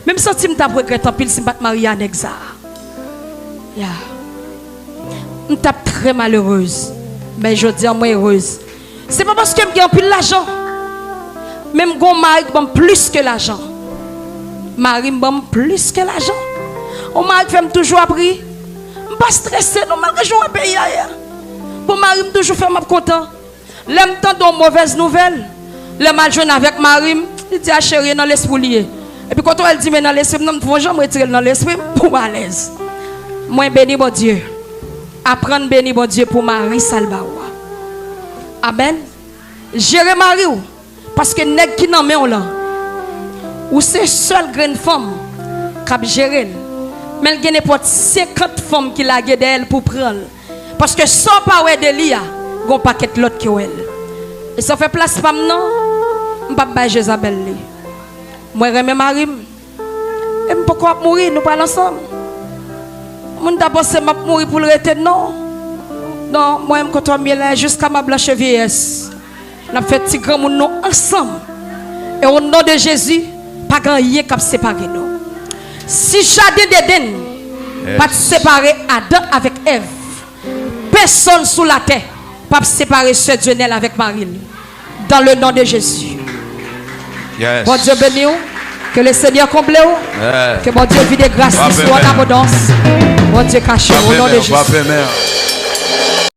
Même si je me regrette en pile si je ne marié à Nexa. Yeah. Je suis très malheureuse. Mais je dis moi heureuse. C'est pas parce que je gagne plus l'argent. Même mon mari me plus que l'argent. Marie me plus que l'argent. Mon mari fait toujours appris. Je ne suis pas stressé, non, malgré que je suis payé. Pour Marie, je toujours fait content. L'aime tant de mauvaises nouvelles. Le mal jeune avec Marie, il dit à chérie dans l'esprit lié. Et puis quand elle dit mais dans l'esprit, je ne vais jamais retirer dans l'esprit pour à l'aise. Moi béni mon Dieu. Apprendre béni mon Dieu pour Marie Salbaoua. Amen. Gérer Marie parce que nèg qui nan men là. Ou c'est seule grande femme qui a géré. Mais il y a n'importe 50 femmes qui la guide elle pour prendre. Parce que sans pas de l'IA, il y a un paquet l'autre qui est. Et ça fait place pour moi, je ne peux pas Jézabel. Moi, je remets Marie. Et pourquoi mourir, nous parlons ensemble. Je d'abord c'est mourir pour le rester. Non. Non, moi, je suis jusqu'à ma blanche vieillesse. Nous avons fait petit grand monde ensemble. Et au nom de Jésus, pas grand qui a séparé nous. Si jardin d'Éden pas séparer Adam avec Ève, personne sous la terre pas séparer ce Dieu avec Marie. Dans le nom de Jésus. Yes. Bon Dieu béni, que le Seigneur comble, que mon Dieu vide grâce, soit en abondance. Bon Dieu caché au nom de Jésus.